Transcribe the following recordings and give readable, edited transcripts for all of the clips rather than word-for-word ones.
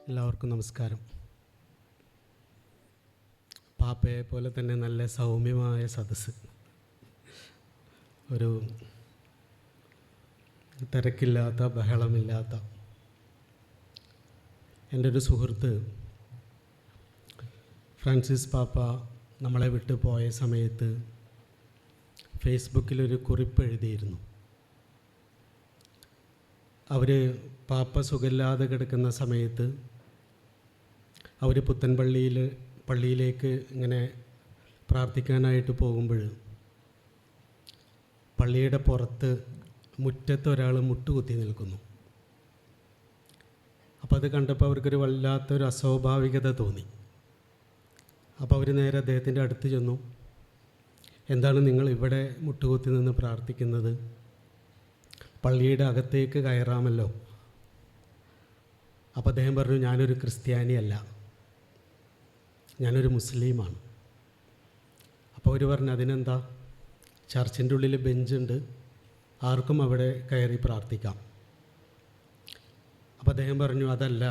എല്ലാവർക്കും നമസ്കാരം. പാപ്പയെ പോലെ തന്നെ നല്ല സൗമ്യമായ സദസ്സ്, ഒരു തിരക്കില്ലാത്ത ബഹളമില്ലാത്ത. എൻ്റെ ഒരു സുഹൃത്ത് ഫ്രാൻസിസ് പാപ്പ നമ്മളെ വിട്ടു പോയ സമയത്ത് ഫേസ്ബുക്കിലൊരു കുറിപ്പ് എഴുതിയിരുന്നു. അവർ പാപ്പ സുഖമില്ലാതെ കിടക്കുന്ന സമയത്ത് അവർ പള്ളിയിലേക്ക് ഇങ്ങനെ പ്രാർത്ഥിക്കാനായിട്ട് പോകുമ്പോൾ പള്ളിയുടെ പുറത്ത് മുറ്റത്ത് ഒരാൾ മുട്ടുകുത്തി നിൽക്കുന്നു. അപ്പോൾ അത് കണ്ടപ്പോൾ അവർക്കൊരു വല്ലാത്തൊരു അസ്വാഭാവികത തോന്നി. അപ്പോൾ അവർ നേരെ അദ്ദേഹത്തിൻ്റെ അടുത്ത് ചെന്നു. എന്താണ് നിങ്ങൾ ഇവിടെ മുട്ടുകുത്തി നിന്ന് പ്രാർത്ഥിക്കുന്നത്? പള്ളിയുടെ അകത്തേക്ക് കയറാമല്ലോ. അപ്പോൾ അദ്ദേഹം പറഞ്ഞു, ഞാനൊരു ക്രിസ്ത്യാനിയല്ല, ഞാനൊരു മുസ്ലിമാണ്. അപ്പോൾ അവർ പറഞ്ഞു, അതിനെന്താ, ചർച്ചിൻ്റെ ഉള്ളിൽ ബെഞ്ചുണ്ട്, ആർക്കും അവിടെ കയറി പ്രാർത്ഥിക്കാം. അപ്പോൾ അദ്ദേഹം പറഞ്ഞു, അതല്ല,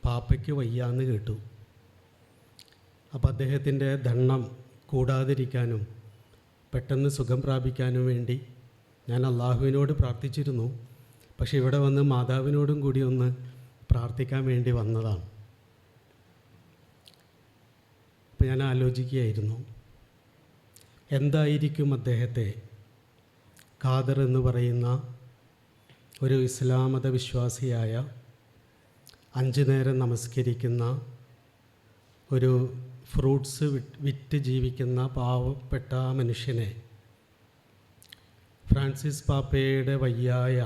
പാപ്പയ്ക്ക് വയ്യാന്ന് കേട്ടു. അപ്പോൾ അദ്ദേഹത്തിൻ്റെ ദണ്ണം കൂടാതിരിക്കാനും പെട്ടെന്ന് സുഖം പ്രാപിക്കാനും വേണ്ടി ഞാൻ അള്ളാഹുവിനോട് പ്രാർത്ഥിച്ചിരുന്നു. പക്ഷേ ഇവിടെ വന്ന് മാതാവിനോടും കൂടി ഒന്ന് പ്രാർത്ഥിക്കാൻ വേണ്ടി വന്നതാണ്. അപ്പോൾ ഞാൻ ആലോചിക്കുകയായിരുന്നു, എന്തായിരിക്കും അദ്ദേഹത്തെ ഖാദർ എന്ന് പറയുന്ന ഒരു ഇസ്ലാം മത വിശ്വാസിയായ 5 നേരം നമസ്കരിക്കുന്ന ഒരു ഫ്രൂട്ട്സ് വിറ്റ് ജീവിക്കുന്ന പാവപ്പെട്ട മനുഷ്യനെ ഫ്രാൻസിസ് പാപ്പയുടെ വയ്യായ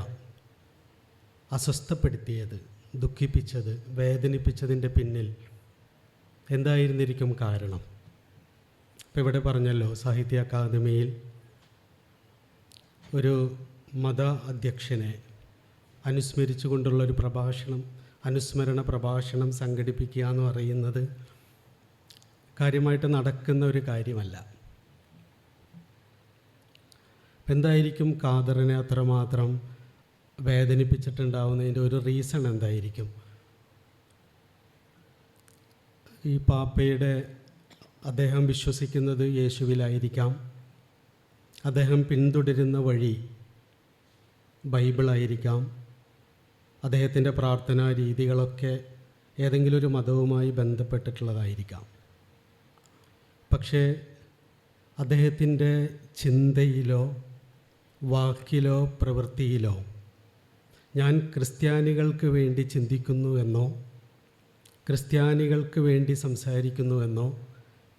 അസ്വസ്ഥപ്പെടുത്തിയത്, ദുഃഖിപ്പിച്ചത്, വേദനിപ്പിച്ചതിൻ്റെ പിന്നിൽ എന്തായിരുന്നിരിക്കും കാരണം? ഇപ്പോൾ ഇവിടെ പറഞ്ഞല്ലോ, സാഹിത്യ അക്കാദമിയിൽ ഒരു മത അധ്യക്ഷനെ അനുസ്മരിച്ചുകൊണ്ടുള്ളൊരു അനുസ്മരണ പ്രഭാഷണം സംഘടിപ്പിക്കുക എന്ന് പറയുന്നത് കാര്യമായിട്ട് നടക്കുന്ന ഒരു കാര്യമല്ല. എന്തായിരിക്കും ഖാദറിനെ അത്രമാത്രം വേദനിപ്പിച്ചിട്ടുണ്ടാവുന്നതിൻ്റെ ഒരു റീസൺ എന്തായിരിക്കും? ഈ പാപ്പയുടെ അദ്ദേഹം വിശ്വസിക്കുന്നത് യേശുവിലായിരിക്കാം, അദ്ദേഹം പിന്തുടരുന്ന വഴി ബൈബിളായിരിക്കാം, അദ്ദേഹത്തിൻ്റെ പ്രാർത്ഥനാ രീതികളൊക്കെ ഏതെങ്കിലും ഒരു മതവുമായി ബന്ധപ്പെട്ടിട്ടുള്ളതായിരിക്കാം. പക്ഷേ അദ്ദേഹത്തിൻ്റെ ചിന്തയിലോ വാക്കിലോ പ്രവൃത്തിയിലോ ഞാൻ ക്രിസ്ത്യാനികൾക്ക് വേണ്ടി ചിന്തിക്കുന്നുവെന്നോ ക്രിസ്ത്യാനികൾക്ക് വേണ്ടി സംസാരിക്കുന്നുവെന്നോ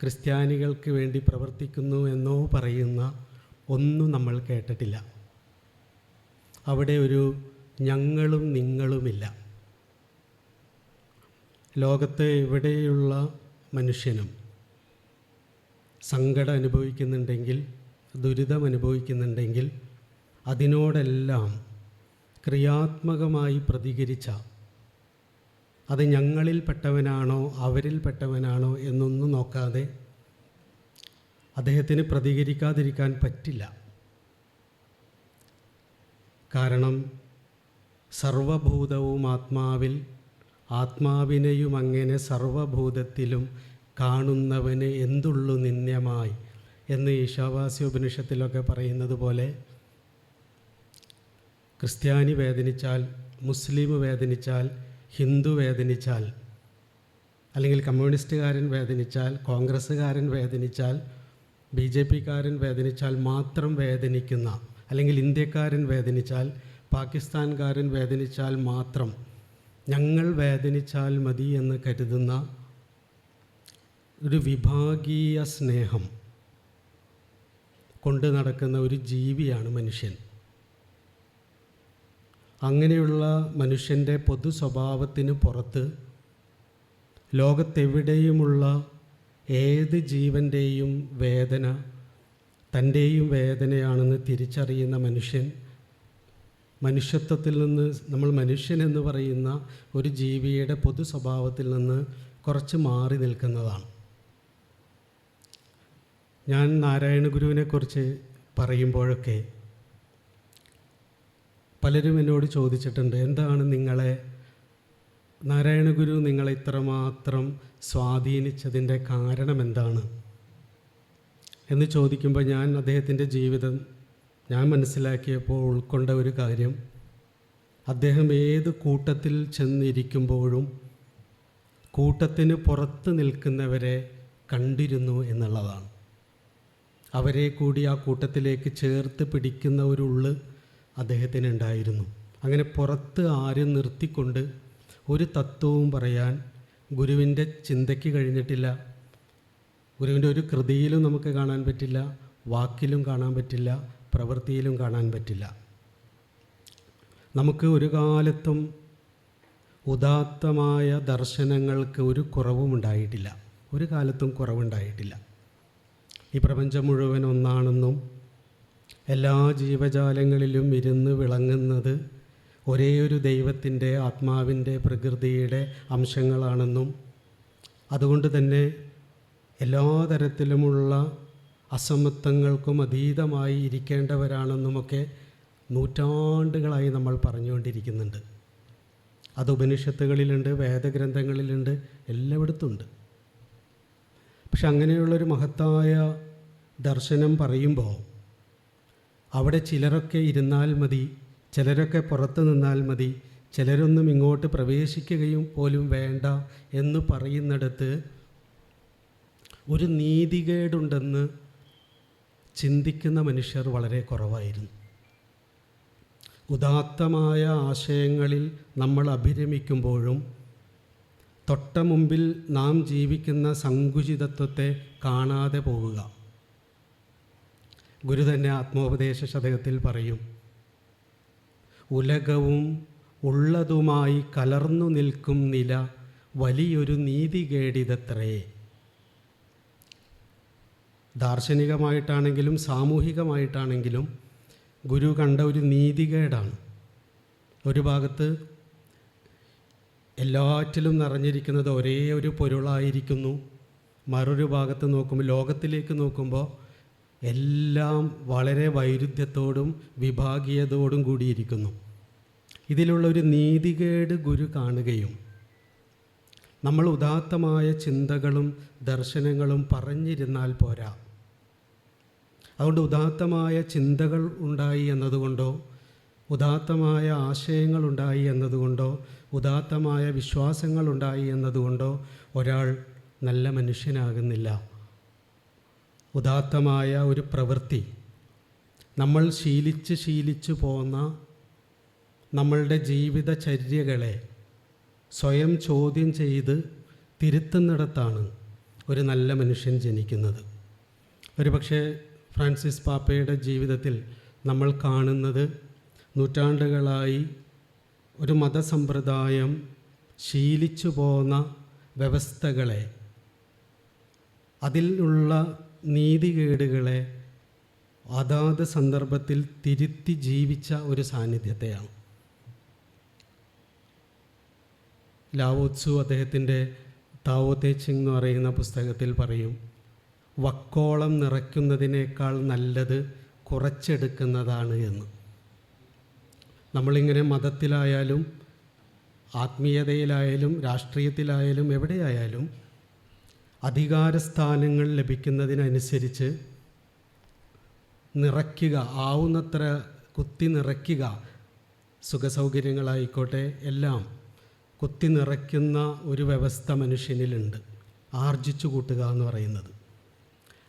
ക്രിസ്ത്യാനികൾക്ക് വേണ്ടി പ്രവർത്തിക്കുന്നുവെന്നോ പറയുന്ന ഒന്നും നമ്മൾ കേട്ടിട്ടില്ല. അവിടെ ഒരു ഞങ്ങളും നിങ്ങളുമില്ല. ലോകത്തെ എവിടെയുള്ള മനുഷ്യനും സങ്കടം അനുഭവിക്കുന്നുണ്ടെങ്കിൽ, ദുരിതം അനുഭവിക്കുന്നുണ്ടെങ്കിൽ അതിനോടെല്ലാം ക്രിയാത്മകമായി പ്രതികരിച്ച, അത് ഞങ്ങളിൽപ്പെട്ടവനാണോ അവരിൽപ്പെട്ടവനാണോ എന്നൊന്നും നോക്കാതെ അദ്ദേഹത്തിന് പ്രതികരിക്കാതിരിക്കാൻ പറ്റില്ല. കാരണം സർവഭൂതവും ആത്മാവിൽ, ആത്മാവിനെയും അങ്ങനെ സർവഭൂതത്തിലും കാണുന്നവന് എന്തുള്ളു നിന്ദ്യമായി എന്ന് ഈശാവാസ്യോപനിഷത്തിലൊക്കെ പറയുന്നത് പോലെ ക്രിസ്ത്യാനി വേദനിച്ചാൽ, മുസ്ലിം വേദനിച്ചാൽ, ഹിന്ദു വേദനിച്ചാൽ, അല്ലെങ്കിൽ കമ്മ്യൂണിസ്റ്റുകാരൻ വേദനിച്ചാൽ, കോൺഗ്രസ്സുകാരൻ വേദനിച്ചാൽ, BJP-കാരൻ വേദനിച്ചാൽ മാത്രം വേദനിക്കുന്ന, അല്ലെങ്കിൽ ഇന്ത്യക്കാരൻ വേദനിച്ചാൽ, പാകിസ്ഥാൻകാരൻ വേദനിച്ചാൽ മാത്രം ഞങ്ങൾ വേദനിച്ചാൽ മതി എന്ന് കരുതുന്ന ഒരു വിഭാഗീയ സ്നേഹം കൊണ്ട് നടക്കുന്ന ഒരു ജീവിയാണ് മനുഷ്യൻ. അങ്ങനെയുള്ള മനുഷ്യൻ്റെ പൊതു സ്വഭാവത്തിന് പുറത്ത് ലോകത്തെവിടെയുമുള്ള ഏത് ജീവൻ്റെയും വേദന തൻ്റെയും വേദനയാണെന്ന് തിരിച്ചറിയുന്ന മനുഷ്യൻ, മനുഷ്യത്വത്തിൽ നിന്ന്, നമ്മൾ മനുഷ്യൻ എന്ന് പറയുന്ന ഒരു ജീവിയുടെ പൊതു സ്വഭാവത്തിൽ നിന്ന് കുറച്ച് മാറി നിൽക്കുന്നതാണ്. ഞാൻ നാരായണ ഗുരുവിനെക്കുറിച്ച് പറയുമ്പോഴൊക്കെ പലരും എന്നോട് ചോദിച്ചിട്ടുണ്ട്, എന്താണ് നിങ്ങളെ നാരായണ ഗുരു നിങ്ങളെ ഇത്രമാത്രം സ്വാധീനിച്ചതിൻ്റെ കാരണം എന്താണ് എന്ന് ചോദിക്കുമ്പോൾ ഞാൻ അദ്ദേഹത്തിൻ്റെ ജീവിതം ഞാൻ മനസ്സിലാക്കിയപ്പോൾ ഉൾക്കൊണ്ട ഒരു കാര്യം, അദ്ദേഹം ഏത് കൂട്ടത്തിൽ ചെന്നിരിക്കുമ്പോഴും കൂട്ടത്തിന് പുറത്ത് നിൽക്കുന്നവരെ കണ്ടിരുന്നു എന്നുള്ളതാണ്. അവരെ കൂടി ആ കൂട്ടത്തിലേക്ക് ചേർത്ത് പിടിക്കുന്ന ഒരു ഉള്ള് അദ്ദേഹത്തിന് ഉണ്ടായിരുന്നു. അങ്ങനെ പുറത്ത് ആരും നിർത്തിക്കൊണ്ട് ഒരു തത്വവും പറയാൻ ഗുരുവിൻ്റെ ചിന്തയ്ക്ക് കഴിഞ്ഞിട്ടില്ല. ഗുരുവിൻ്റെ ഒരു കൃതിയിലും നമുക്ക് കാണാൻ പറ്റില്ല, വാക്കിലും കാണാൻ പറ്റില്ല, പ്രവൃത്തിയിലും കാണാൻ പറ്റില്ല. നമുക്ക് ഒരു കാലത്തും ഉദാത്തമായ ദർശനങ്ങൾക്ക് ഒരു കുറവും ഉണ്ടായിട്ടില്ല, ഒരു കാലത്തും കുറവുണ്ടായിട്ടില്ല. ഈ പ്രപഞ്ചം മുഴുവൻ ഒന്നാണെന്നും എല്ലാ ജീവജാലങ്ങളിലും ഇരുന്ന് വിളങ്ങുന്നത് ഒരേ ഒരു ദൈവത്തിൻ്റെ ആത്മാവിൻ്റെ പ്രകൃതിയുടെ അംശങ്ങളാണെന്നും അതുകൊണ്ട് തന്നെ എല്ലാ തരത്തിലുമുള്ള അസമത്വങ്ങൾക്കും അതീതമായി ഇരിക്കേണ്ടവരാണെന്നുമൊക്കെ നൂറ്റാണ്ടുകളായി നമ്മൾ പറഞ്ഞുകൊണ്ടിരിക്കുന്നുണ്ട്. അത് ഉപനിഷത്തുകളിലുണ്ട്, വേദഗ്രന്ഥങ്ങളിലുണ്ട്, എല്ലായിടത്തുമുണ്ട്. പക്ഷെ അങ്ങനെയുള്ളൊരു മഹത്തായ ദർശനം പറയുമ്പോൾ അവിടെ ചിലരൊക്കെ ഇരുന്നാൽ മതി, ചിലരൊക്കെ പുറത്ത് നിന്നാൽ മതി, ചിലരൊന്നും ഇങ്ങോട്ട് പ്രവേശിക്കുകയും പോലും വേണ്ട എന്ന് പറയുന്നിടത്ത് ഒരു നീതികേടുണ്ടെന്ന് ചിന്തിക്കുന്ന മനുഷ്യർ വളരെ കുറവായിരുന്നു. ഉദാത്തമായ ആശയങ്ങളിൽ നമ്മൾ അഭിരമിക്കുമ്പോഴും തൊട്ട മുമ്പിൽ നാം ജീവിക്കുന്ന സങ്കുചിതത്വത്തെ കാണാതെ പോവുക. ഗുരു തന്നെ ആത്മോപദേശ ശതകത്തിൽ പറയും, ഉലകവും ഉള്ളതുമായി കലർന്നു നിൽക്കും നില വലിയൊരു നീതികേടിതത്രേ. ദാർശനികമായിട്ടാണെങ്കിലും സാമൂഹികമായിട്ടാണെങ്കിലും ഗുരു കണ്ട ഒരു നീതികേടാണ്. ഒരു ഭാഗത്ത് എല്ലാറ്റിലും നിറഞ്ഞിരിക്കുന്നത് ഒരേ ഒരു പൊരുളായിരിക്കുന്നു, മറൊരു ഭാഗത്ത് നോക്കുമ്പോൾ, ലോകത്തിലേക്ക് നോക്കുമ്പോൾ എല്ലാം വളരെ വൈരുദ്ധ്യത്തോടും വിഭാഗീയതയോടും കൂടിയിരിക്കുന്നു. ഇതിലുള്ള ഒരു നീതികേട് ഗുരു കാണുകയും നമ്മൾ ഉദാത്തമായ ചിന്തകളും ദർശനങ്ങളും പറഞ്ഞിരുന്നാൽ പോരാ. അതുകൊണ്ട് ഉദാത്തമായ ചിന്തകൾ ഉണ്ടായി എന്നതുകൊണ്ടോ ഉദാത്തമായ ആശയങ്ങളുണ്ടായി എന്നതുകൊണ്ടോ ഉദാത്തമായ വിശ്വാസങ്ങളുണ്ടായി എന്നതുകൊണ്ടോ ഒരാൾ നല്ല മനുഷ്യനാകുന്നില്ല. ഉദാത്തമായ ഒരു പ്രവൃത്തി നമ്മൾ ശീലിച്ചു പോന്ന നമ്മളുടെ ജീവിതചര്യകളെ സ്വയം ചോദ്യം ചെയ്ത് തിരുത്തുന്നിടത്താണ് ഒരു നല്ല മനുഷ്യൻ ജനിക്കുന്നത്. ഒരു പക്ഷേ ഫ്രാൻസിസ് പാപ്പയുടെ ജീവിതത്തിൽ നമ്മൾ കാണുന്നത് നൂറ്റാണ്ടുകളായി ഒരു മതസമ്പ്രദായം ശീലിച്ചു പോന്ന വ്യവസ്ഥകളെ, അതിലുള്ള നീതികേടുകളെ അതാത് സന്ദർഭത്തിൽ തിരുത്തി ജീവിച്ച ഒരു സാന്നിധ്യത്തെയാണ്. ലാവോത്സു അദ്ദേഹത്തിൻ്റെ താവോ തേ ചിങ് എന്ന് പറയുന്ന പുസ്തകത്തിൽ പറയും, വക്കോളം നിറയ്ക്കുന്നതിനേക്കാൾ നല്ലത് കുറച്ചെടുക്കുന്നതാണ് എന്ന്. നമ്മളിങ്ങനെ മതത്തിലായാലും ആത്മീയതയിലായാലും രാഷ്ട്രീയത്തിലായാലും എവിടെയായാലും അധികാരസ്ഥാനങ്ങൾ ലഭിക്കുന്നതിനനുസരിച്ച് നിറയ്ക്കുക, ആവുന്നത്ര കുത്തി നിറയ്ക്കുക, സുഖസൗകര്യങ്ങളായിക്കോട്ടെ എല്ലാം കുത്തി നിറയ്ക്കുന്ന ഒരു വ്യവസ്ഥ മനുഷ്യനിലുണ്ട്, ആർജിച്ചു കൂട്ടുക എന്ന് പറയുന്നത്.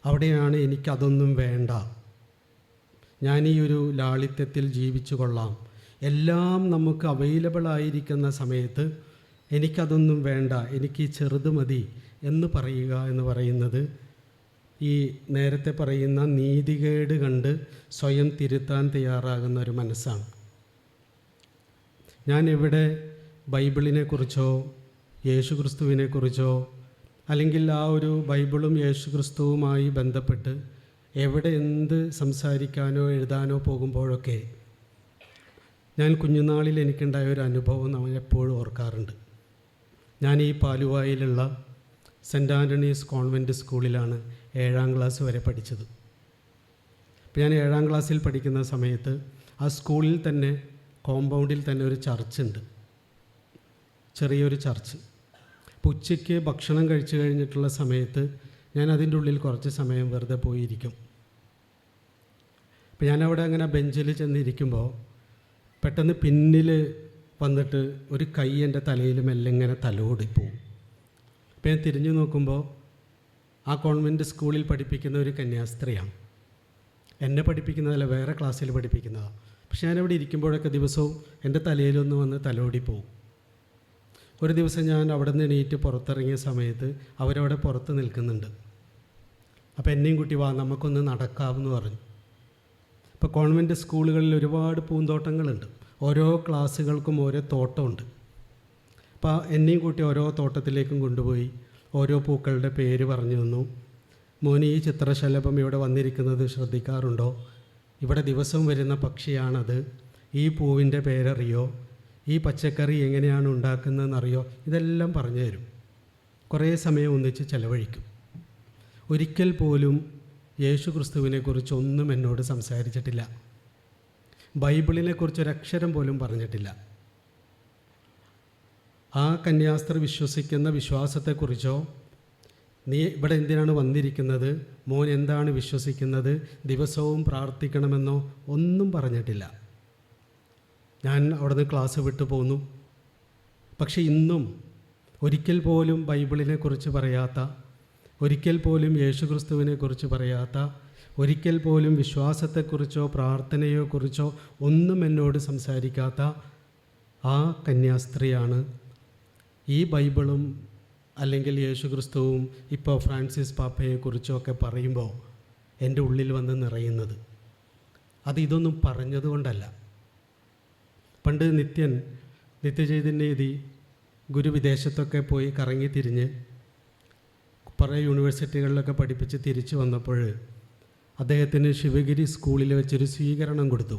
അവിടെയാണ് എനിക്കതൊന്നും വേണ്ട, ഞാൻ ഈ ഒരു ലാളിത്യത്തിൽ ജീവിച്ചു കൊള്ളാം, എല്ലാം നമുക്ക് അവൈലബിൾ ആയിരിക്കുന്ന സമയത്ത് എനിക്കതൊന്നും വേണ്ട, എനിക്ക് ഈ ചെറുത് മതി എന്ന് പറയുക എന്ന് പറയുന്നത് ഈ നേരത്തെ പറയുന്ന നീതികേട് കണ്ട് സ്വയം തിരുത്താൻ തയ്യാറാകുന്ന ഒരു മനസ്സാണ്. ഞാൻ ഇവിടെ ബൈബിളിനെക്കുറിച്ചോ യേശുക്രിസ്തുവിനെക്കുറിച്ചോ അല്ലെങ്കിൽ ആ ഒരു ബൈബിളും യേശുക്രിസ്തുവുമായി ബന്ധപ്പെട്ട് എവിടെ എന്ത് സംസാരിക്കാനോ എഴുതാനോ പോകുമ്പോഴൊക്കെ ഞാൻ കുഞ്ഞുനാളിൽ എനിക്കുണ്ടായ ഒരു അനുഭവം നമ്മൾ എപ്പോഴും ഓർക്കാറുണ്ട്. ഞാൻ ഈ പാലുവായിലുള്ള സെൻറ്റ് ആൻ്റണീസ് കോൺവെൻറ്റ് സ്കൂളിലാണ് 7ാം ക്ലാസ് വരെ പഠിച്ചത്. അപ്പോൾ ഞാൻ 7ാം ക്ലാസ്സിൽ പഠിക്കുന്ന സമയത്ത് ആ സ്കൂളിൽ തന്നെ കോമ്പൗണ്ടിൽ തന്നെ ഒരു ചർച്ചുണ്ട്. ചെറിയൊരു ചർച്ച്. അപ്പോൾ ഉച്ചയ്ക്ക് ഭക്ഷണം കഴിച്ചു കഴിഞ്ഞിട്ടുള്ള സമയത്ത് ഞാൻ അതിൻ്റെ ഉള്ളിൽ കുറച്ച് സമയം വെറുതെ പോയിരിക്കും. അപ്പോൾ ഞാനവിടെ അങ്ങനെ ബെഞ്ചിൽ ചെന്നിരിക്കുമ്പോൾ പെട്ടെന്ന് പിന്നിൽ വന്നിട്ട് ഒരു കൈ എൻ്റെ തലയിൽ മെല്ലെ ഇങ്ങനെ തലോടിപ്പോവും. അപ്പോൾ ഞാൻ തിരിഞ്ഞു നോക്കുമ്പോൾ ആ കോൺവെൻറ്റ് സ്കൂളിൽ പഠിപ്പിക്കുന്ന ഒരു കന്യാസ്ത്രീയാണ്. എന്നെ പഠിപ്പിക്കുന്നതല്ല, വേറെ ക്ലാസ്സിൽ പഠിപ്പിക്കുന്നതാണ്. പക്ഷെ ഞാനവിടെ ഇരിക്കുമ്പോഴൊക്കെ ദിവസവും എൻ്റെ തലയിലൊന്ന് വന്ന് തലോടിപ്പോവും. ഒരു ദിവസം ഞാൻ അവിടെ നിന്ന് എണീറ്റ് പുറത്തിറങ്ങിയ സമയത്ത് അവരവിടെ പുറത്ത് നിൽക്കുന്നുണ്ട്. അപ്പോൾ എന്നെയും കൂട്ടി വാ, നമുക്കൊന്ന് നടക്കാമെന്ന് പറഞ്ഞു. ഇപ്പോൾ കോൺവെൻറ്റ് സ്കൂളുകളിൽ ഒരുപാട് പൂന്തോട്ടങ്ങളുണ്ട്. ഓരോ ക്ലാസ്സുകൾക്കും ഓരോ തോട്ടമുണ്ട്. അപ്പോൾ എന്നെയും കൂട്ടി ഓരോ തോട്ടത്തിലേക്കും കൊണ്ടുപോയി ഓരോ പൂക്കളുടെ പേര് പറഞ്ഞു തന്നു. മോനി, ഈ ചിത്രശലഭം ഇവിടെ വന്നിരിക്കുന്നത് ശ്രദ്ധിക്കാറുണ്ടോ? ഇവിടെ ദിവസവും വരുന്ന പക്ഷിയാണത്. ഈ പൂവിൻ്റെ പേരറിയോ? ഈ പച്ചക്കറി എങ്ങനെയാണ് ഉണ്ടാക്കുന്നതെന്നറിയോ? ഇതെല്ലാം പറഞ്ഞു തരും. കുറേ സമയം ഒന്നിച്ച് ചെലവഴിക്കും. ഒരിക്കൽ പോലും യേശു ക്രിസ്തുവിനെക്കുറിച്ചൊന്നും എന്നോട് സംസാരിച്ചിട്ടില്ല. ബൈബിളിനെക്കുറിച്ച് ഒരക്ഷരം പോലും പറഞ്ഞിട്ടില്ല. ആ കന്യാസ്ത്രീ വിശ്വസിക്കുന്ന വിശ്വാസത്തെക്കുറിച്ചോ, നീ ഇവിടെ എന്തിനാണ് വന്നിരിക്കുന്നത്, മോൻ എന്താണ് വിശ്വസിക്കുന്നത്, ദിവസവും പ്രാർത്ഥിക്കണമെന്നോ ഒന്നും പറഞ്ഞിട്ടില്ല. ഞാൻ അവിടുന്ന് ക്ലാസ് വിട്ടു പോന്നു. പക്ഷെ ഇന്നും ഒരിക്കൽ പോലും ബൈബിളിനെക്കുറിച്ച് പറയാത്ത, ഒരിക്കൽ പോലും യേശുക്രിസ്തുവിനെക്കുറിച്ച് പറയാത്ത, ഒരിക്കൽ പോലും വിശ്വാസത്തെക്കുറിച്ചോ പ്രാർത്ഥനയോ കുറിച്ചോ ഒന്നും എന്നോട് സംസാരിക്കാത്ത ആ കന്യാസ്ത്രീയാണ് ഈ ബൈബിളും അല്ലെങ്കിൽ യേശുക്രിസ്തുവും ഇപ്പോൾ ഫ്രാൻസിസ് പാപ്പയെക്കുറിച്ചൊക്കെ പറയുമ്പോൾ എൻ്റെ ഉള്ളിൽ വന്ന് നിറയുന്നത്. ഇതൊന്നും പറഞ്ഞതുകൊണ്ടല്ല. പണ്ട് നിത്യചൈതന്യതി ഗുരു വിദേശത്തൊക്കെ പോയി കറങ്ങി തിരിഞ്ഞ് പല യൂണിവേഴ്സിറ്റികളിലൊക്കെ പഠിപ്പിച്ച് തിരിച്ചു വന്നപ്പോൾ അദ്ദേഹത്തിന് ശിവഗിരി സ്കൂളിൽ വെച്ചൊരു സ്വീകരണം കൊടുത്തു,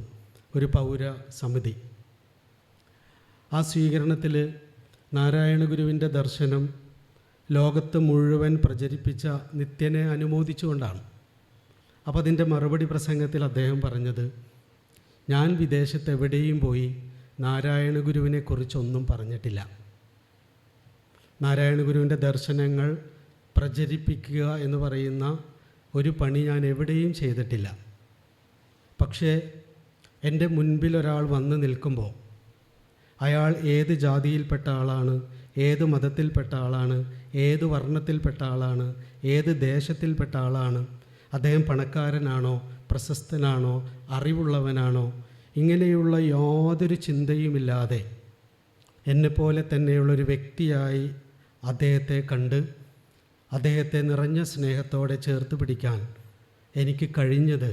ഒരു പൗര സമിതി. ആ സ്വീകരണത്തിൽ നാരായണ ഗുരുവിൻ്റെ ദർശനം ലോകത്ത് മുഴുവൻ പ്രചരിപ്പിച്ച നിത്യനെ അനുമോദിച്ചുകൊണ്ടാണ്. അപ്പോൾ അതിൻ്റെ മറുപടി പ്രസംഗത്തിൽ അദ്ദേഹം പറഞ്ഞത്, ഞാൻ വിദേശത്ത് എവിടെയും പോയി നാരായണ ഗുരുവിനെക്കുറിച്ചൊന്നും പറഞ്ഞിട്ടില്ല. നാരായണ ഗുരുവിൻ്റെ ദർശനങ്ങൾ പ്രചരിപ്പിക്കുക എന്ന് പറയുന്ന ഒരു പണി ഞാൻ എവിടെയും ചെയ്തിട്ടില്ല. പക്ഷേ എൻ്റെ മുൻപിൽ ഒരാൾ വന്ന് നിൽക്കുമ്പോൾ അയാൾ ഏത് ജാതിയിൽപ്പെട്ട ആളാണ്, ഏത് മതത്തിൽപ്പെട്ട ആളാണ്, ഏത് വർണ്ണത്തിൽപ്പെട്ട ആളാണ്, ഏത് ദേശത്തിൽപ്പെട്ട ആളാണ്, അദ്ദേഹം പണക്കാരനാണോ, പ്രശസ്തനാണോ, അറിവുള്ളവനാണോ, ഇങ്ങനെയുള്ള യാതൊരു ചിന്തയുമില്ലാതെ എന്നെപ്പോലെ തന്നെയുള്ളൊരു വ്യക്തിയായി അദ്ദേഹത്തെ കണ്ട് അദ്ദേഹത്തെ നിറഞ്ഞ സ്നേഹത്തോടെ ചേർത്ത് പിടിക്കാൻ എനിക്ക് കഴിഞ്ഞത്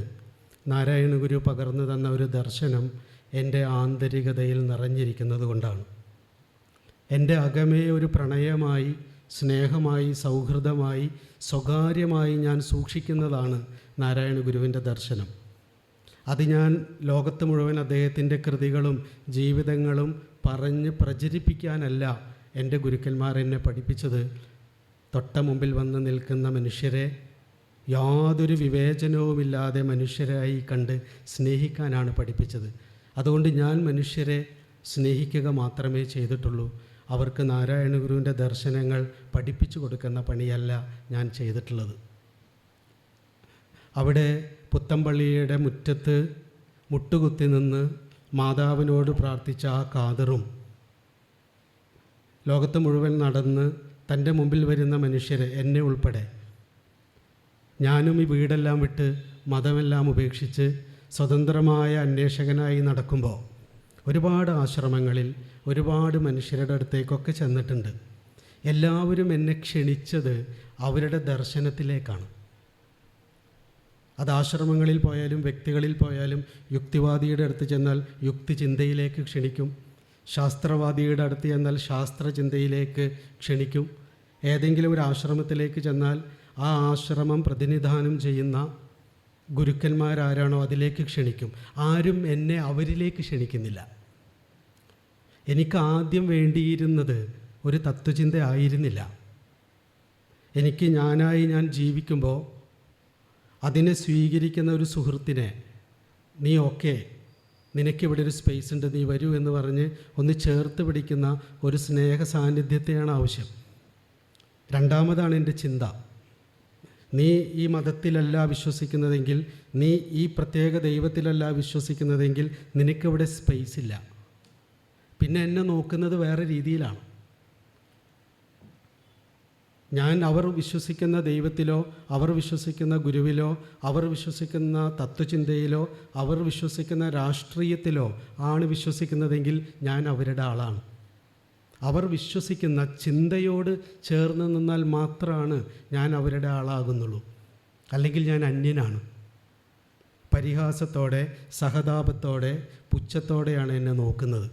നാരായണ ഗുരു പകർന്നു തന്ന ഒരു ദർശനം എൻ്റെ ആന്തരികതയിൽ നിറഞ്ഞിരിക്കുന്നത് കൊണ്ടാണ്. എൻ്റെ അകമേ ഒരു പ്രണയമായി, സ്നേഹമായി, സൗഹൃദമായി, സ്വകാര്യമായി ഞാൻ സൂക്ഷിക്കുന്നതാണ് നാരായണ ഗുരുവിൻ്റെ ദർശനം. അത് ഞാൻ ലോകത്ത് മുഴുവൻ അദ്ദേഹത്തിൻ്റെ കൃതികളും ജീവിതങ്ങളും പറഞ്ഞ് പ്രചരിപ്പിക്കാനല്ല എൻ്റെ ഗുരുക്കന്മാർ എന്നെ പഠിപ്പിച്ചത്. തൊട്ട മുമ്പിൽ വന്ന് നിൽക്കുന്ന മനുഷ്യരെ യാതൊരു വിവേചനവുമില്ലാതെ മനുഷ്യരായി കണ്ട് സ്നേഹിക്കാനാണ് പഠിപ്പിച്ചത്. അതുകൊണ്ട് ഞാൻ മനുഷ്യരെ സ്നേഹിക്കുക മാത്രമേ ചെയ്തിട്ടുള്ളൂ. അവർക്ക് നാരായണ ഗുരുവിൻ്റെ ദർശനങ്ങൾ പഠിപ്പിച്ചു കൊടുക്കുന്ന പണിയല്ല ഞാൻ ചെയ്തിട്ടുള്ളത്. അവിടെ പുത്തമ്പള്ളിയുടെ മുറ്റത്ത് മുട്ടുകുത്തി നിന്ന് മാതാവിനോട് പ്രാർത്ഥിച്ച ആ ഖാദറും ലോകത്ത് മുഴുവൻ നടന്ന് തൻ്റെ മുമ്പിൽ വരുന്ന മനുഷ്യരെ, എന്നെ ഉൾപ്പെടെ, ഞാനും ഈ വീടെല്ലാം വിട്ട് മതമെല്ലാം ഉപേക്ഷിച്ച് സ്വതന്ത്രമായ അന്വേഷകനായി നടക്കുമ്പോൾ ഒരുപാട് ആശ്രമങ്ങളിൽ ഒരുപാട് മനുഷ്യരുടെ അടുത്തേക്കൊക്കെ ചെന്നിട്ടുണ്ട്. എല്ലാവരും എന്നെ ക്ഷണിച്ചത് അവരുടെ ദർശനത്തിലേക്കാണ്. അത് ആശ്രമങ്ങളിൽ പോയാലും വ്യക്തികളിൽ പോയാലും യുക്തിവാദിയുടെ അടുത്ത് ചെന്നാൽ യുക്തി ചിന്തയിലേക്ക് ക്ഷണിക്കും, ശാസ്ത്രവാദിയുടെ അടുത്ത് ചെന്നാൽ ശാസ്ത്രചിന്തയിലേക്ക് ക്ഷണിക്കും, ഏതെങ്കിലും ഒരു ആശ്രമത്തിലേക്ക് ചെന്നാൽ ആ ആശ്രമം പ്രതിനിധാനം ചെയ്യുന്ന ഗുരുക്കന്മാരാരാണോ അതിലേക്ക് ക്ഷണിക്കും. ആരും എന്നെ അവരിലേക്ക് ക്ഷണിക്കുന്നില്ല. എനിക്ക് ആദ്യം വേണ്ടിയിരുന്നത് ഒരു തത്വചിന്ത ആയിരുന്നില്ല. എനിക്ക് ഞാനായി ഞാൻ ജീവിക്കുമ്പോൾ അതിനെ സ്വീകരിക്കുന്ന ഒരു സുഹൃത്തിനെ, നീ ഓക്കെ, നിനക്കിവിടെ ഒരു സ്പേസ് ഉണ്ട്, നീ വരൂ എന്ന് പറഞ്ഞ് ഒന്ന് ചേർത്ത് പിടിക്കുന്ന ഒരു സ്നേഹ സാന്നിധ്യത്തെയാണ് ആവശ്യം. രണ്ടാമതാണ് എൻ്റെ ചിന്ത. നീ ഈ മതത്തിലല്ല വിശ്വസിക്കുന്നതെങ്കിൽ, നീ ഈ പ്രത്യേക ദൈവത്തിലല്ല വിശ്വസിക്കുന്നതെങ്കിൽ നിനക്കിവിടെ സ്പേസ് ഇല്ല. പിന്നെ എന്നെ നോക്കുന്നത് വേറെ രീതിയിലാണ്. ഞാൻ അവർ വിശ്വസിക്കുന്ന ദൈവത്തിലോ അവർ വിശ്വസിക്കുന്ന ഗുരുവിലോ അവർ വിശ്വസിക്കുന്ന തത്വചിന്തയിലോ അവർ വിശ്വസിക്കുന്ന രാഷ്ട്രീയത്തിലോ ആണ് വിശ്വസിക്കുന്നതെങ്കിൽ ഞാൻ അവരുടെ ആളാണ്. അവർ വിശ്വസിക്കുന്ന ചിന്തയോട് ചേർന്ന് നിന്നാൽ മാത്രമാണ് ഞാൻ അവരുടെ ആളാകുന്നുള്ളൂ. അല്ലെങ്കിൽ ഞാൻ അന്യനാണ്. പരിഹാസത്തോടെ, സഹതാപത്തോടെ, പുച്ഛത്തോടെയാണ് എന്നെ നോക്കുന്നത്.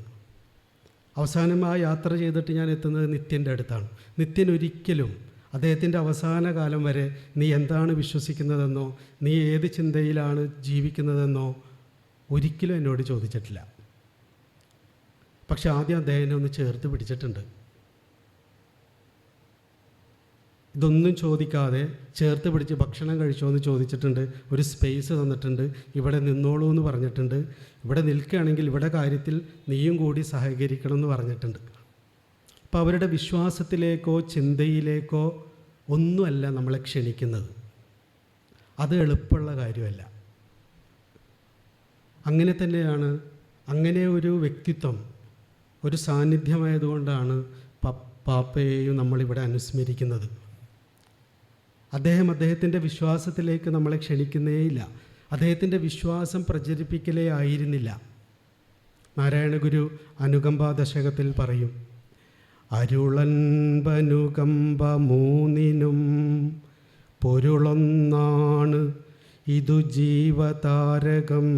അവസാനം ആ യാത്ര ചെയ്തിട്ട് ഞാൻ എത്തുന്നത് നിത്യൻ്റെ അടുത്താണ്. നിത്യൻ ഒരിക്കലും അദ്ദേഹത്തിൻ്റെ അവസാന കാലം വരെ നീ എന്താണ് വിശ്വസിക്കുന്നതെന്നോ നീ ഏത് ചിന്തയിലാണ് ജീവിക്കുന്നതെന്നോ ഒരിക്കലും എന്നോട് ചോദിച്ചിട്ടില്ല. പക്ഷെ ആദ്യം അദ്ദേഹം ഒന്ന് ചേർത്ത് പിടിച്ചിട്ടുണ്ട്. ഇതൊന്നും ചോദിക്കാതെ ചേർത്ത് പിടിച്ച് ഭക്ഷണം കഴിച്ചോ എന്ന് ചോദിച്ചിട്ടുണ്ട്. ഒരു സ്പേസ് തന്നിട്ടുണ്ട്. ഇവിടെ നിന്നോളൂ എന്ന് പറഞ്ഞിട്ടുണ്ട്. ഇവിടെ നിൽക്കുകയാണെങ്കിൽ ഇവിടെ കാര്യത്തിൽ നീയും കൂടി സഹകരിക്കണം എന്ന് പറഞ്ഞിട്ടുണ്ട്. അപ്പോൾ അവരുടെ വിശ്വാസത്തിലേക്കോ ചിന്തയിലേക്കോ ഒന്നുമല്ല നമ്മളെ ക്ഷണിക്കുന്നത്. അത് എളുപ്പമുള്ള കാര്യമല്ല. അങ്ങനെ തന്നെയാണ്, അങ്ങനെ ഒരു വ്യക്തിത്വം, ഒരു സാന്നിധ്യമായതുകൊണ്ടാണ് പാപ്പയെയും നമ്മളിവിടെ അനുസ്മരിക്കുന്നത്. അദ്ദേഹത്തിൻ്റെ വിശ്വാസത്തിലേക്ക് നമ്മളെ ക്ഷണിക്കുന്നേയില്ല. അദ്ദേഹത്തിൻ്റെ വിശ്വാസം പ്രചരിപ്പിക്കലേ ആയിരുന്നില്ല. നാരായണ ഗുരു അനുകമ്പാ ദശകത്തിൽ പറയും, അരുളൻപനുകമ്പ മൂന്നിനും പൊരുളൊന്നാണ് ഇതു ജീവതാരകം.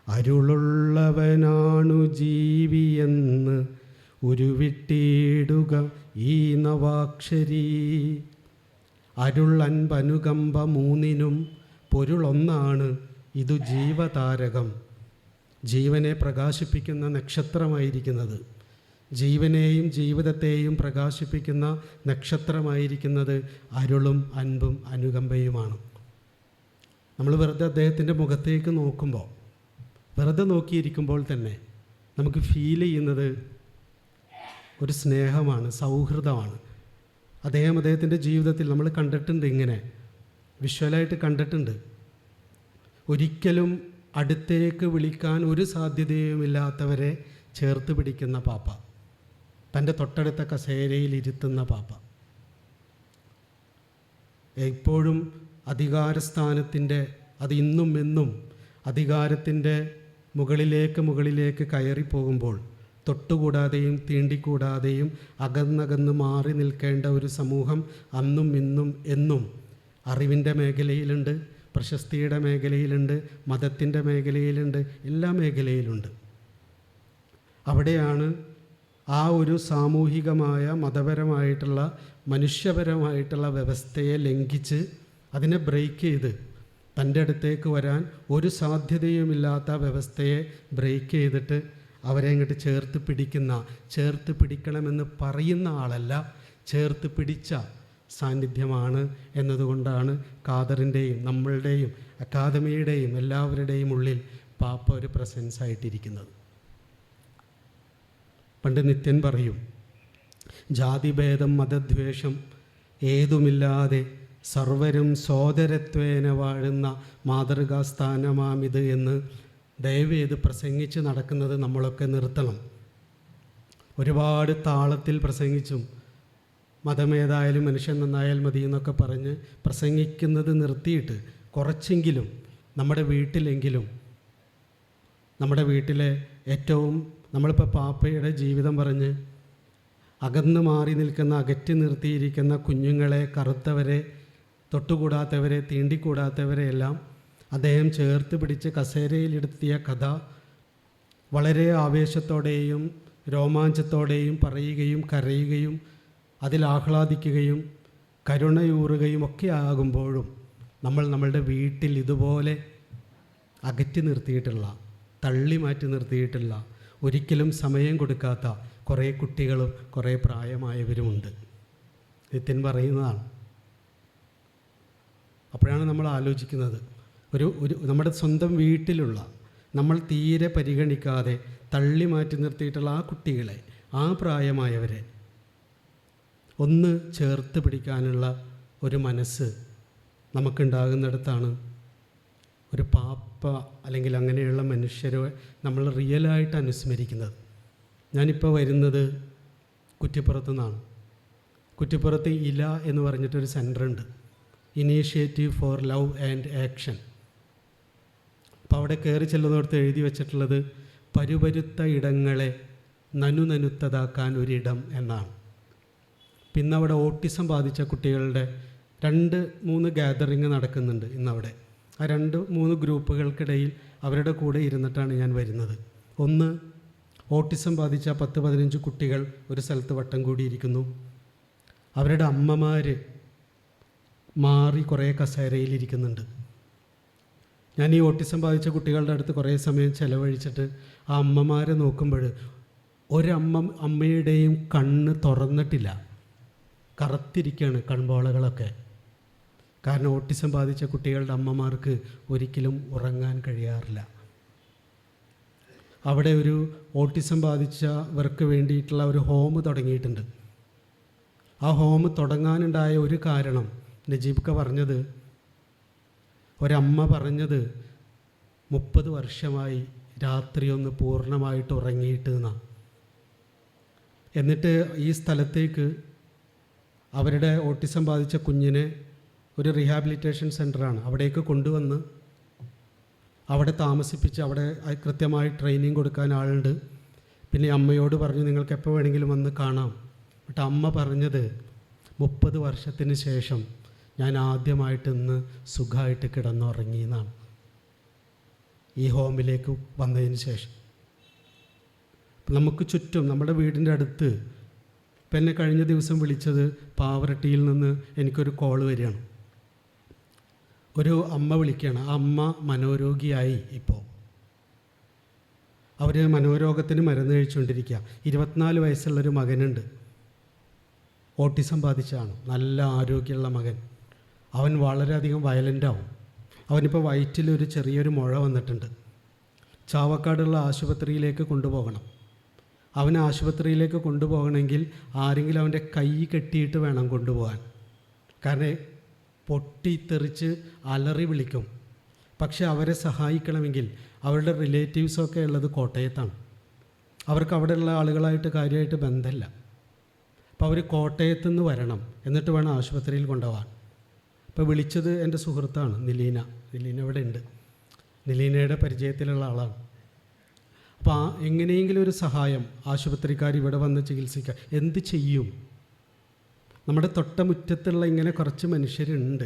അരുളുള്ളവനാണു ജീവിയെന്ന് ഉരുവിട്ടിടുക ഈ നവാക്ഷരി. അരുൾ അൻപനുകമ്പ മൂന്നിനും പൊരുളൊന്നാണ് ഇതു ജീവതാരകം. ജീവനെ പ്രകാശിപ്പിക്കുന്ന നക്ഷത്രമായിരിക്കുന്നത്, ജീവനെയും ജീവിതത്തെയും പ്രകാശിപ്പിക്കുന്ന നക്ഷത്രമായിരിക്കുന്നത് അരുളും അൻപും അനുകമ്പയുമാണ്. നമ്മൾ വെറുതെ അദ്ദേഹത്തിൻ്റെ മുഖത്തേക്ക് നോക്കുമ്പോൾ, വെറുതെ നോക്കിയിരിക്കുമ്പോൾ തന്നെ നമുക്ക് ഫീൽ ചെയ്യുന്നത് ഒരു സ്നേഹമാണ്, സൗഹൃദമാണ്. അദ്ദേഹത്തിൻ്റെ ജീവിതത്തിൽ നമ്മൾ കണ്ടിട്ടുണ്ട്, ഇങ്ങനെ വിഷ്വലായിട്ട് കണ്ടിട്ടുണ്ട്. ഒരിക്കലും അടുത്തേക്ക് വിളിക്കാൻ ഒരു സാധ്യതയുമില്ലാത്തവരെ ചേർത്ത് പിടിക്കുന്ന പാപ്പ, തൻ്റെ തൊട്ടടുത്ത കസേരയിൽ ഇരുത്തുന്ന പാപ്പ, എപ്പോഴും അധികാരസ്ഥാനത്തിൻ്റെ, അത് ഇന്നും എന്നും അധികാരത്തിൻ്റെ മുകളിലേക്ക് കയറിപ്പോകുമ്പോൾ തൊട്ടുകൂടാതെയും തീണ്ടിക്കൂടാതെയും അകന്നകന്ന് മാറി നിൽക്കേണ്ട ഒരു സമൂഹം അന്നും ഇന്നും എന്നും അറിവിൻ്റെ മേഖലയിലുണ്ട്, പ്രശസ്തിയുടെ മേഖലയിലുണ്ട്, മതത്തിൻ്റെ മേഖലയിലുണ്ട്, എല്ലാ മേഖലയിലുണ്ട്. അവിടെയാണ് ആ ഒരു സാമൂഹികമായ, മതപരമായിട്ടുള്ള, മനുഷ്യപരമായിട്ടുള്ള വ്യവസ്ഥയെ ലംഘിച്ച് അതിനെ ബ്രേക്ക് ചെയ്ത് തൻ്റെ അടുത്തേക്ക് വരാൻ ഒരു സാധ്യതയുമില്ലാത്ത വ്യവസ്ഥയെ ബ്രേക്ക് ചെയ്തിട്ട് അവരെ ഇങ്ങോട്ട് ചേർത്ത് പിടിക്കണമെന്ന് പറയുന്ന ആളല്ല, ചേർത്ത് പിടിച്ച സാന്നിധ്യമാണ് എന്നതുകൊണ്ടാണ് ഖാദറിൻ്റെയും നമ്മളുടെയും അക്കാദമിയുടെയും എല്ലാവരുടെയും ഉള്ളിൽ പാപ്പ ഒരു പ്രസൻസ് ആയിട്ടിരിക്കുന്നത്. പണ്ട് നിത്യൻ പറയും, ജാതിഭേദം മതദ്വേഷം ഏതുമില്ലാതെ സർവരും സോദരത്വേന വാഴുന്ന മാതൃകാസ്ഥാനമാമിത് എന്ന് ദയവേത് പ്രസംഗിച്ച് നടക്കുന്നത് നമ്മളൊക്കെ നിർത്തണം. ഒരുപാട് താളത്തിൽ പ്രസംഗിച്ചും മതമേതായാലും മനുഷ്യൻ നന്നായാൽ മതി എന്നൊക്കെ പറഞ്ഞ് പ്രസംഗിക്കുന്നത് നിർത്തിയിട്ട് കുറച്ചെങ്കിലും നമ്മുടെ വീട്ടിലെങ്കിലും, നമ്മുടെ വീട്ടിലെ ഏറ്റവും, നമ്മളിപ്പോൾ പാപ്പയുടെ ജീവിതം പറഞ്ഞ് അകന്ന് മാറി നിൽക്കുന്ന, അകറ്റി നിർത്തിയിരിക്കുന്ന കുഞ്ഞുങ്ങളെ, കറുത്തവരെ, തൊട്ടുകൂടാത്തവരെ, തീണ്ടിക്കൂടാത്തവരെയെല്ലാം അദ്ദേഹം ചേർത്ത് പിടിച്ച് കസേരയിലിരുത്തിയ കഥ വളരെ ആവേശത്തോടെയും രോമാഞ്ചത്തോടെയും പറയുകയും കരയുകയും അതിൽ ആഹ്ലാദിക്കുകയും കരുണയൂറുകയും ഒക്കെ ആകുമ്പോഴും നമ്മളുടെ വീട്ടിൽ ഇതുപോലെ അകറ്റി നിർത്തിയിട്ടുള്ള, തള്ളി മാറ്റി നിർത്തിയിട്ടുള്ള, ഒരിക്കലും സമയം കൊടുക്കാത്ത കുറേ കുട്ടികളും കുറേ പ്രായമായവരുമുണ്ട്. നിത്യൻ പറയുന്നതാണ്. അപ്പോഴാണ് നമ്മൾ ആലോചിക്കുന്നത്, ഒരു നമ്മുടെ സ്വന്തം വീട്ടിലുള്ള നമ്മൾ തീരെ പരിഗണിക്കാതെ തള്ളി മാറ്റി നിർത്തിയിട്ടുള്ള ആ കുട്ടികളെ, ആ പ്രായമായവരെ ഒന്ന് ചേർത്ത് പിടിക്കാനുള്ള ഒരു മനസ്സ് നമുക്കുണ്ടാകുന്നിടത്താണ് ഒരു പാപ്പ അല്ലെങ്കിൽ അങ്ങനെയുള്ള മനുഷ്യരെ നമ്മൾ റിയലായിട്ട് അനുസ്മരിക്കുന്നത്. ഞാനിപ്പോൾ വരുന്നത് കുറ്റിപ്പുറത്തു നിന്നാണ്. കുറ്റിപ്പുറത്ത് ഇല എന്ന് പറഞ്ഞിട്ടൊരു സെൻ്ററുണ്ട്, initiative for love and action. അപ്പോൾ അവിടെ കയറി ചെല്ലുന്നിടത്ത് എഴുതി വച്ചിട്ടുള്ളത് പരുപരുത്ത ഇടങ്ങളെ നനുനനുത്തതാക്കാൻ ഒരിടം എന്നാണ്. പിന്നെ അവിടെ ഓട്ടിസം ബാധിച്ച കുട്ടികളുടെ 2-3 ഗ്യാതറിങ് നടക്കുന്നുണ്ട് ഇന്നവിടെ. ആ 2-3 ഗ്രൂപ്പുകൾക്കിടയിൽ അവരുടെ കൂടെ ഇരുന്നിട്ടാണ് ഞാൻ വരുന്നത്. ഒന്ന്, ഓട്ടിസം ബാധിച്ച 10-15 കുട്ടികൾ ഒരു സ്ഥലത്ത് വട്ടം കൂടിയിരിക്കുന്നു. അവരുടെ അമ്മമാർ മാറി കുറേ കസേരയിലിരിക്കുന്നുണ്ട്. ഞാൻ ഈ ഓട്ടിസം ബാധിച്ച കുട്ടികളുടെ അടുത്ത് കുറേ സമയം ചിലവഴിച്ചിട്ട് ആ അമ്മമാരെ നോക്കുമ്പോൾ അമ്മയുടെയും കണ്ണ് തുറന്നിട്ടില്ല, കറുത്തിരിക്കുകയാണ് കൺപോളകളൊക്കെ. കാരണം ഓട്ടിസം ബാധിച്ച കുട്ടികളുടെ അമ്മമാർക്ക് ഒരിക്കലും ഉറങ്ങാൻ കഴിയാറില്ല. അവിടെ ഒരു ഓട്ടിസം ബാധിച്ചവർക്ക് വേണ്ടിയിട്ടുള്ള ഒരു ഹോം തുടങ്ങിയിട്ടുണ്ട്. ആ ഹോം തുടങ്ങാനുണ്ടായ ഒരു കാരണം നജീബ്ക്ക പറഞ്ഞത്, ഒരമ്മ പറഞ്ഞത് 30 വർഷമായി രാത്രി ഒന്ന് പൂർണ്ണമായിട്ട് ഉറങ്ങിയിട്ട് എന്നാണ്. എന്നിട്ട് ഈ സ്ഥലത്തേക്ക് അവരുടെ ഓട്ടിസം ബാധിച്ച കുഞ്ഞിനെ ഒരു റീഹാബിലിറ്റേഷൻ സെൻ്ററാണ്, അവിടേക്ക് കൊണ്ടുവന്ന് അവിടെ താമസിപ്പിച്ച് അവിടെ കൃത്യമായി ട്രെയിനിങ് കൊടുക്കാൻ ആളുണ്ട്. പിന്നെ അമ്മയോട് പറഞ്ഞു നിങ്ങൾക്ക് എപ്പോൾ വേണമെങ്കിലും വന്ന് കാണാം. എന്നിട്ട് അമ്മ പറഞ്ഞത് 30 വർഷത്തിന് ശേഷം ഞാൻ ആദ്യമായിട്ട് ഇന്ന് സുഖമായിട്ട് കിടന്നുറങ്ങിയെന്നാണ്, ഈ ഹോമിലേക്ക് വന്നതിന് ശേഷം. നമുക്ക് ചുറ്റും നമ്മുടെ വീടിൻ്റെ അടുത്ത് ഇപ്പം എന്നെ കഴിഞ്ഞ ദിവസം വിളിച്ചത് പാവറട്ടിയിൽ നിന്ന് എനിക്കൊരു കോൾ വരികയാണ്. ഒരു അമ്മ വിളിക്കുകയാണ്. ആ അമ്മ മനോരോഗിയായി. ഇപ്പോൾ അവർ മനോരോഗത്തിന് മരുന്ന് കഴിച്ചുകൊണ്ടിരിക്കുക. 24 വയസ്സുള്ളൊരു മകനുണ്ട്, ഓട്ടിസം ബാധിച്ചാണ്, നല്ല ആരോഗ്യമുള്ള മകൻ. അവൻ വളരെയധികം വയലൻ്റാവും. അവനിപ്പോൾ വയറ്റിലൊരു ചെറിയൊരു മുഴ വന്നിട്ടുണ്ട്. ചാവക്കാടുള്ള ആശുപത്രിയിലേക്ക് കൊണ്ടുപോകണം. അവനെ ആശുപത്രിയിലേക്ക് കൊണ്ടുപോകണമെങ്കിൽ ആരെങ്കിലും അവൻ്റെ കൈ കെട്ടിയിട്ട് വേണം കൊണ്ടുപോകാൻ. കാരണം പൊട്ടിത്തെറിച്ച് അലറി വിളിക്കും. പക്ഷെ അവരെ സഹായിക്കണമെങ്കിൽ അവരുടെ റിലേറ്റീവ്സൊക്കെ ഉള്ളത് കോട്ടയത്താണ്. അവർക്ക് അവിടെയുള്ള ആളുകളായിട്ട് കാര്യമായിട്ട് ബന്ധമില്ല. അപ്പോൾ അവർ കോട്ടയത്തു നിന്ന് വരണം, എന്നിട്ട് വേണം ആശുപത്രിയിൽ കൊണ്ടുപോകാൻ. ഇപ്പോൾ വിളിച്ചത് എൻ്റെ സുഹൃത്താണ് നിലീന. നിലീന ഇവിടെ ഉണ്ട്, നിലീനയുടെ പരിചയത്തിലുള്ള ആളാണ്. അപ്പോൾ എങ്ങനെയെങ്കിലും ഒരു സഹായം, ആശുപത്രിക്കാർ ഇവിടെ വന്ന് ചികിത്സിക്കുക, എന്ത് ചെയ്യും? നമ്മുടെ തൊട്ടമുറ്റത്തുള്ള ഇങ്ങനെ കുറച്ച് മനുഷ്യരുണ്ട്,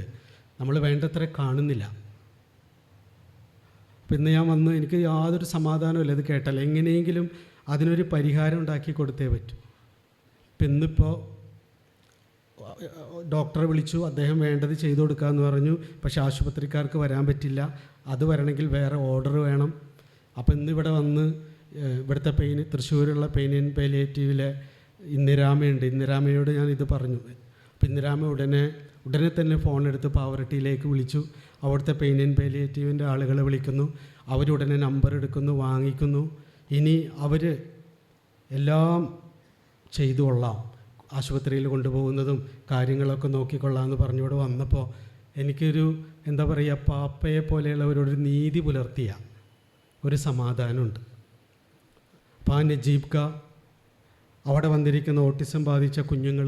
നമ്മൾ വേണ്ടത്ര കാണുന്നില്ല. പിന്നെ ഞാൻ വന്ന് എനിക്ക് യാതൊരു സമാധാനമില്ല ഇത് കേട്ടാൽ. എങ്ങനെയെങ്കിലും അതിനൊരു പരിഹാരം ഉണ്ടാക്കി കൊടുത്തേ പറ്റൂ. ഇപ്പം ഇന്നിപ്പോൾ ഡോക്ടറെ വിളിച്ചു, അദ്ദേഹം വേണ്ടത് ചെയ്തു കൊടുക്കാമെന്ന് പറഞ്ഞു. പക്ഷേ ആശുപത്രിക്കാർക്ക് വരാൻ പറ്റില്ല, അത് വരണമെങ്കിൽ വേറെ ഓർഡർ വേണം. അപ്പോൾ ഇന്നിവിടെ വന്ന് ഇവിടുത്തെ തൃശ്ശൂരുള്ള പെയിൻ ആൻഡ് പാലിയേറ്റീവിലെ ഇന്ദിരാമയുണ്ട്. ഇന്ദിരാമയോട് ഞാൻ ഇത് പറഞ്ഞു. അപ്പോൾ ഇന്ദിരാമ ഉടനെ തന്നെ ഫോൺ എടുത്ത് പാവറട്ടിയിലേക്ക് വിളിച്ചു. അവിടുത്തെ പെയിൻ ആൻഡ് പാലിയേറ്റീവിൻ്റെ ആളുകളെ വിളിക്കുന്നു. അവരുടനെ നമ്പർ എടുക്കുന്നു, വാങ്ങിക്കുന്നു. ഇനി അവർ എല്ലാം ചെയ്തു കൊള്ളാം, ആശുപത്രിയിൽ കൊണ്ടുപോകുന്നതും കാര്യങ്ങളൊക്കെ നോക്കിക്കൊള്ളാമെന്ന് പറഞ്ഞിവിടെ വന്നപ്പോൾ എനിക്കൊരു എന്താ പറയുക, പാപ്പയെ പോലെയുള്ളവരോട് നീതി പുലർത്തിയ ഒരു സമാധാനമുണ്ട്. അപ്പോൾ ആ നജീബ്ക്ക, അവിടെ വന്നിരിക്കുന്ന ഓട്ടിസം ബാധിച്ച കുഞ്ഞുങ്ങൾ,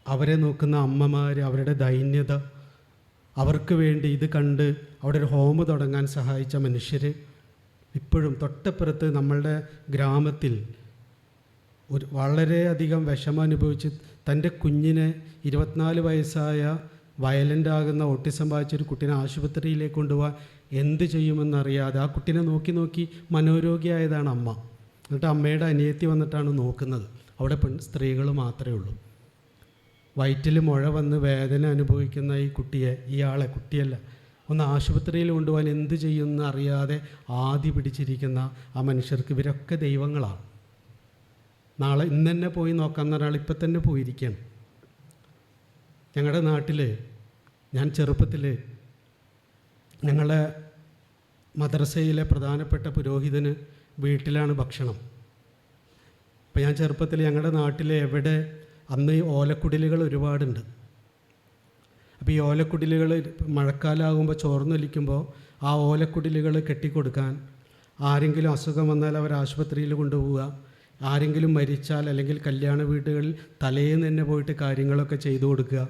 അവരെ നോക്കുന്ന അമ്മമാർ, അവരുടെ ദൈന്യത, അവർക്ക് വേണ്ടി ഇത് കണ്ട് അവിടെ ഒരു ഹോം തുടങ്ങാൻ സഹായിച്ച മനുഷ്യർ, ഇപ്പോഴും തൊട്ടപ്പുറത്ത് നമ്മളുടെ ഗ്രാമത്തിൽ വളരെയധികം വിഷമം അനുഭവിച്ച് തൻ്റെ കുഞ്ഞിനെ 24 വയസ്സായ വയലൻ്റാകുന്ന ഓട്ടിസം ബാധിച്ചൊരു കുട്ടീനെ ആശുപത്രിയിലേക്ക് കൊണ്ടുപോകാൻ എന്ത് ചെയ്യുമെന്നറിയാതെ ആ കുട്ടീനെ നോക്കി മനോരോഗിയായതാണ് അമ്മ. എന്നിട്ട് അമ്മയുടെ അനിയത്തി വന്നിട്ടാണ് നോക്കുന്നത്. അവിടെ സ്ത്രീകൾ മാത്രമേ ഉള്ളൂ. വയറ്റിൽ മുഴ വന്ന് വേദന അനുഭവിക്കുന്ന ഈ ഇയാളെ കുട്ടിയല്ല, ഒന്ന് ആശുപത്രിയിൽ കൊണ്ടുപോകാൻ എന്ത് ചെയ്യുമെന്ന് അറിയാതെ ആദി പിടിച്ചിരിക്കുന്ന ആ മനുഷ്യർക്ക് ഇവരൊക്കെ ദൈവങ്ങളാണ്. നാളെ ഇന്ന് തന്നെ പോയി നോക്കാമെന്ന ഒരാൾ ഇപ്പം തന്നെ പോയിരിക്കുകയാണ്. ഞങ്ങളുടെ നാട്ടിൽ ഞാൻ ചെറുപ്പത്തിൽ ഞങ്ങളെ മദ്രസയിലെ പ്രധാനപ്പെട്ട പുരോഹിതന് വീട്ടിലാണ് ഭക്ഷണം. അപ്പോൾ ഞാൻ ചെറുപ്പത്തിൽ ഞങ്ങളുടെ നാട്ടിലെ എവിടെ അന്ന് ഈ ഓലക്കുടിലുകൾ ഒരുപാടുണ്ട്. അപ്പോൾ ഈ ഓലക്കുടിലുകൾ മഴക്കാലമാകുമ്പോൾ ചോർന്നൊലിക്കുമ്പോൾ ആ ഓലക്കുടിലുകൾ കെട്ടിക്കൊടുക്കാൻ, ആരെങ്കിലും അസുഖം വന്നാൽ അവർ ആശുപത്രിയിൽ കൊണ്ടുപോവുക, ആരെങ്കിലും മരിച്ചാൽ അല്ലെങ്കിൽ കല്യാണ വീടുകളിൽ തലേന്ന് തന്നെ പോയിട്ട് കാര്യങ്ങളൊക്കെ ചെയ്തു കൊടുക്കുക,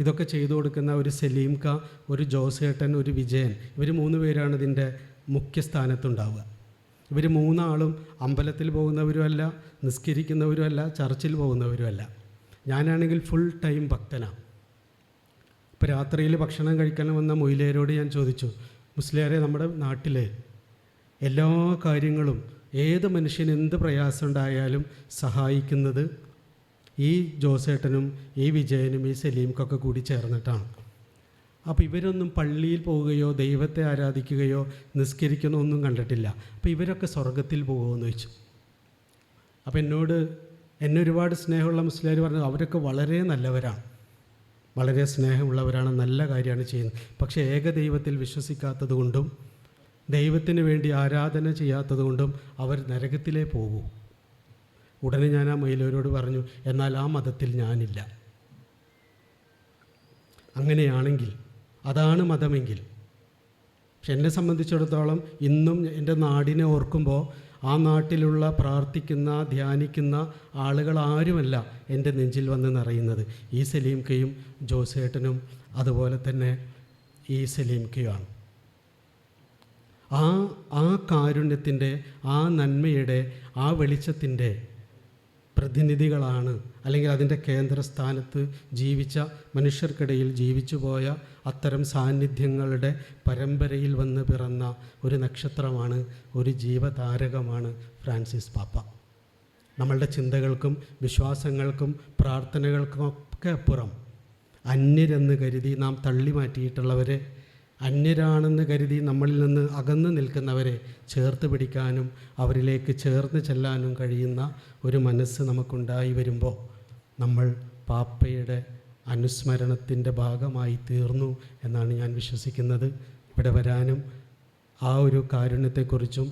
ഇതൊക്കെ ചെയ്തു കൊടുക്കുന്ന ഒരു സലീംക്ക, ഒരു ജോസേട്ടൻ, ഒരു വിജയൻ, ഇവർ 3 പേരാണ് ഇതിൻ്റെ മുഖ്യ സ്ഥാനത്തുണ്ടാവുക. ഇവർ 3 ആളും അമ്പലത്തിൽ പോകുന്നവരുമല്ല, നിസ്കരിക്കുന്നവരുമല്ല, ചർച്ചിൽ പോകുന്നവരുമല്ല. ഞാനാണെങ്കിൽ ഫുൾ ടൈം ഭക്തനാണ്. ഇപ്പോൾ രാത്രിയിൽ ഭക്ഷണം കഴിക്കാൻ വന്ന മൊയിലേരോട് ഞാൻ ചോദിച്ചു, മുസ്ലിയാരെ, നമ്മുടെ നാട്ടിൽ എല്ലാ കാര്യങ്ങളും ഏത് മനുഷ്യന് എന്ത് പ്രയാസം ഉണ്ടായാലും സഹായിക്കുന്നത് ഈ ജോസേട്ടനും ഈ വിജയനും ഈ സലീംക്കൊക്കെ കൂടി ചേർന്നിട്ടാണ്. അപ്പോൾ ഇവരൊന്നും പള്ളിയിൽ പോവുകയോ ദൈവത്തെ ആരാധിക്കുകയോ നിസ്കരിക്കണോ ഒന്നും കണ്ടിട്ടില്ല. അപ്പോൾ ഇവരൊക്കെ സ്വർഗത്തിൽ പോകുമെന്ന് ചോദിച്ചു. അപ്പോൾ എന്നെ ഒരുപാട് സ്നേഹമുള്ള മുസ്ലിയാർ പറഞ്ഞു, അവരൊക്കെ വളരെ നല്ലവരാണ്, വളരെ സ്നേഹമുള്ളവരാണ്, നല്ല കാര്യമാണ് ചെയ്യുന്നത്. പക്ഷേ ഏകദൈവത്തിൽ വിശ്വസിക്കാത്തത് കൊണ്ടും ദൈവത്തിന് വേണ്ടി ആരാധന ചെയ്യാത്തത് കൊണ്ടും അവർ നരകത്തിലേ പോകൂ. ഉടനെ ഞാൻ ആ മയിലവരോട് പറഞ്ഞു, എന്നാൽ ആ മതത്തിൽ ഞാനില്ല. അങ്ങനെയാണെങ്കിൽ അതാണ് മതമെങ്കിൽ. പക്ഷെ എന്നെ സംബന്ധിച്ചിടത്തോളം ഇന്നും എൻ്റെ നാടിനെ ഓർക്കുമ്പോൾ ആ നാട്ടിലുള്ള പ്രാർത്ഥിക്കുന്ന ധ്യാനിക്കുന്ന ആളുകൾ ആരുമല്ല എൻ്റെ നെഞ്ചിൽ വന്ന് നിറയുന്നത്. ഈ സലീംക്കയും ജോസേട്ടനും അതുപോലെ തന്നെ ഈ സലീംക്കയുമാണ്. ആ കാരുണ്യത്തിൻ്റെ, ആ നന്മയുടെ, ആ വെളിച്ചത്തിൻ്റെ പ്രതിനിധികളാണ്, അല്ലെങ്കിൽ അതിൻ്റെ കേന്ദ്രസ്ഥാനത്ത് ജീവിച്ച മനുഷ്യർക്കിടയിൽ ജീവിച്ചു പോയ അത്തരം സാന്നിധ്യങ്ങളുടെ പരമ്പരയിൽ വന്ന് പിറന്ന ഒരു നക്ഷത്രമാണ്, ഒരു ജീവതാരകമാണ് ഫ്രാൻസിസ് പാപ്പ. നമ്മളുടെ ചിന്തകൾക്കും വിശ്വാസങ്ങൾക്കും പ്രാർത്ഥനകൾക്കുമൊക്കെ അപ്പുറം അന്യരെന്ന് കരുതി നാം തള്ളി മാറ്റിയിട്ടുള്ളവരെ, അന്യരാണെന്ന് കരുതി നമ്മളിൽ നിന്ന് അകന്നു നിൽക്കുന്നവരെ ചേർത്ത് പിടിക്കാനും അവരിലേക്ക് ചേർന്ന് ചെല്ലാനും കഴിയുന്ന ഒരു മനസ്സ് നമുക്കുണ്ടായി വരുമ്പോൾ നമ്മൾ പാപ്പയുടെ അനുസ്മരണത്തിൻ്റെ ഭാഗമായി തീർന്നു എന്നാണ് ഞാൻ വിശ്വസിക്കുന്നത്. ഇവിടെ വരാനും ആ ഒരു കാരുണ്യത്തെക്കുറിച്ചും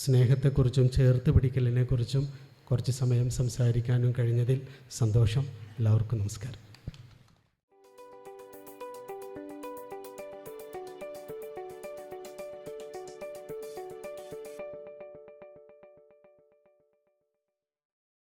സ്നേഹത്തെക്കുറിച്ചും ചേർത്ത് പിടിക്കലിനെക്കുറിച്ചും കുറച്ച് സമയം സംസാരിക്കാനും കഴിഞ്ഞതിൽ സന്തോഷം. എല്ലാവർക്കും നമസ്കാരം.